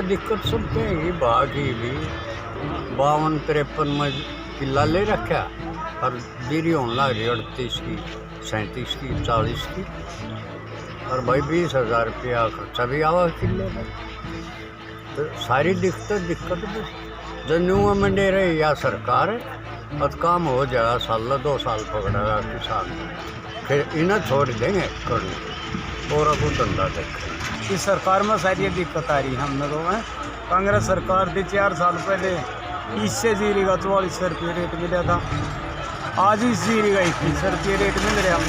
दिक्कत सबके ही बाकी भी 52-53 में किला ले रखा और जीरी होने लग रही 38 की 37 की 40 की और भाई 20,000 रुपया खर्चा भी आवा किले में। तो सारी दिक्कत जन्नुआ में दे रही या सरकार है और काम हो जाएगा साल 2 साल पकड़ेगा किसान फिर इन्हें छोड़ देंगे करने और को धंधा देखें। इस सरकार में सारी दिक्कत आ रही है हमने तो है। कांग्रेस सरकार थी 4 साल पहले इससे जीरी का 44 रुपये रेट मिला था, आज इस जीरी का 21 रुपये रेट मिल रहा है।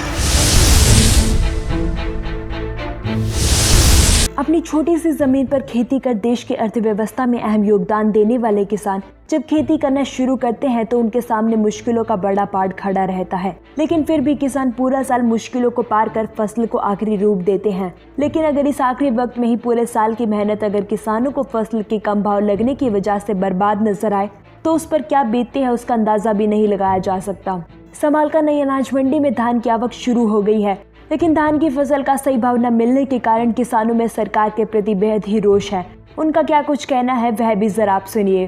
अपनी छोटी सी जमीन पर खेती कर देश की अर्थव्यवस्था में अहम योगदान देने वाले किसान जब खेती करना शुरू करते हैं तो उनके सामने मुश्किलों का बड़ा पहाड़ खड़ा रहता है, लेकिन फिर भी किसान पूरा साल मुश्किलों को पार कर फसल को आखिरी रूप देते हैं। लेकिन अगर इस आखिरी वक्त में ही पूरे साल की मेहनत अगर किसानों को फसल के कम भाव लगने की वजह से बर्बाद नजर आए तो उस पर क्या बीतती है उसका अंदाजा भी नहीं लगाया जा सकता। समालका नई अनाज मंडी में धान की आवक शुरू हो गई है, लेकिन धान की फसल का सही भाव न मिलने के कारण किसानों में सरकार के प्रति बेहद ही रोष है। उनका क्या कुछ कहना है वह भी जरा आप सुनिए।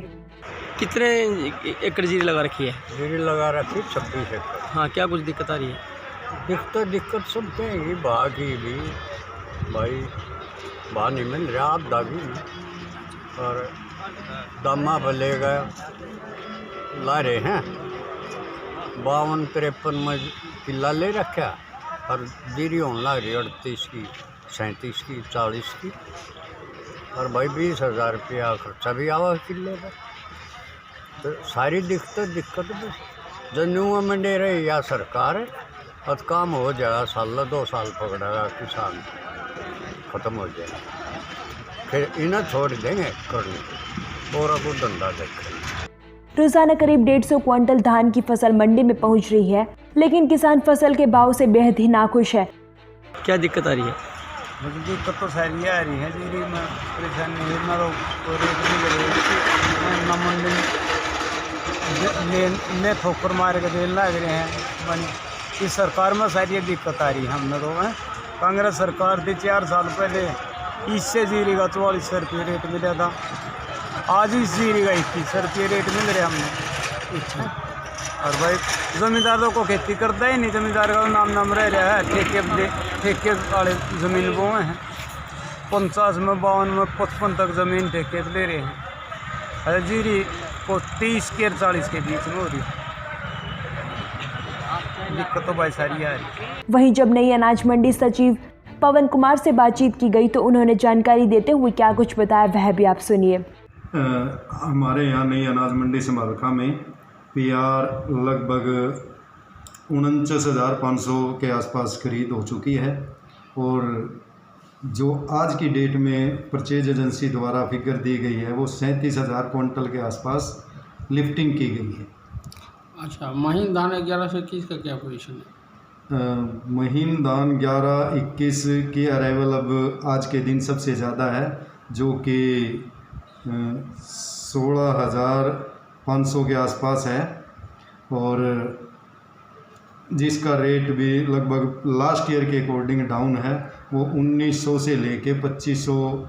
कितने एकड़ जीरी लगा रखी है? जीरी लगा रखी 26 एकड़। हाँ, क्या कुछ दिक्कत आ रही है? दिक्कत सबके ही बाकी भी भाई भाव नहीं मिल रहा आप दागी और दामा भले गया ला रहे हैं 52-53 में किला ले रखा और जीरी होने लग रही 38 की 37 की 40 की और भाई 20,000 रुपया खर्चा भी आवा किले में। तो सारी दिक्कत जन्नुआ में दे रही या सरकार है और काम हो जाएगा साल 2 साल पकड़ेगा किसान ख़त्म हो जाएगा फिर इन्हें छोड़ देंगे करने और को धंधा देखें। रोजाना करीब 150 क्विंटल धान की फसल मंडी में पहुंच रही है, लेकिन किसान फसल के भाव से बेहद ही नाखुश है। क्या दिक्कत आ रही है? मुझे दिक्कत तो सारी आ रही है जीरी में, परेशानी है ना तो रेट नहीं ना मंडी ले ठोकर मार के देने लग रहे हैं। इस सरकार में सारी दिक्कत आ रही है हमने तो है। कांग्रेस सरकार थी 4 साल पहले इससे जीरी का 44 रुपये रेट मिला था, आज इस जीरी का 21 रुपये रेट मिल रहा हमने। और भाई जमींदारों को खेती करता ही नहीं, जमींदार का नाम रह रहा है। ठेके वाले ज़मीन बोए हैं 50 में 52 में 55 तक ज़मीन ठेके ले रहे हैं। अरे जीरी को 30 के 40 के बीच में हो रही दिक्कत तो भाई सारी आ रही। वहीं जब नई अनाज मंडी सचिव पवन कुमार से बातचीत की गई तो उन्होंने जानकारी देते हुए क्या कुछ बताया वह भी आप सुनिए। हमारे यहाँ नई अनाज मंडी समालका में पीआर लगभग 49,500 के आसपास खरीद हो चुकी है और जो आज की डेट में परचेज एजेंसी द्वारा फिगर दी गई है वो 37,000 क्विंटल के आसपास लिफ्टिंग की गई है। अच्छा, महीन धान 1121 का क्या पोजीशन है? महीन धान 11-21 की अराइवल अब आज के दिन सबसे ज़्यादा है, जो कि 16,500 के आसपास है और जिसका रेट भी लगभग लास्ट ईयर के अकॉर्डिंग डाउन है। वो 1900 से लेके 2500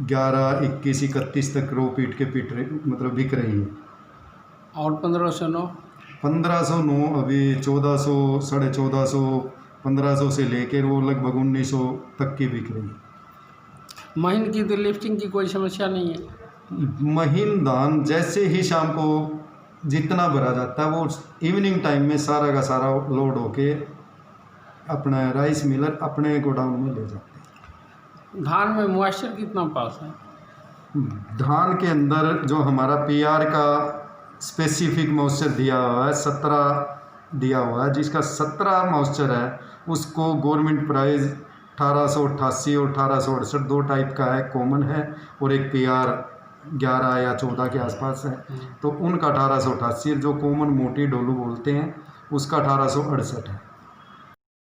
11, 21, 31 तक रो पीट के मतलब बिक रही है। और 1509 अभी 1400, 1450, 1500 से लेकर वो लगभग 1900 तक की बिक रही है। महीन की तो लिफ्टिंग की कोई समस्या नहीं है। महीन धान जैसे ही शाम को जितना भरा जाता है वो इवनिंग टाइम में सारा का सारा लोड होके अपना राइस मिलर अपने गोडाउन में ले जाते हैं। धान में मॉइस्चर कितना पास है? धान के अंदर जो हमारा पीआर का स्पेसिफिक मॉइस्चर दिया हुआ है 17 दिया हुआ है, जिसका 17 मॉइस्चर है उसको गवर्नमेंट प्राइस 1888 और 1868 दो टाइप का है, कॉमन है और एक पीआर 11 या 14 के आसपास है। तो उनका 1888 जो कॉमन मोटी डोलू बोलते हैं उसका 1868 है।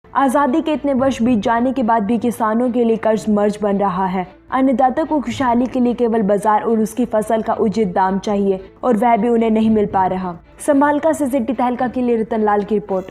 आज़ादी के इतने वर्ष बीत जाने के बाद भी किसानों के लिए कर्ज मर्ज बन रहा है। अन्नदाता को खुशहाली के लिए केवल बाजार और उसकी फसल का उचित दाम चाहिए और वह भी उन्हें नहीं मिल पा रहा। समालका से सिटी तहलका के लिए रतन लाल की रिपोर्ट।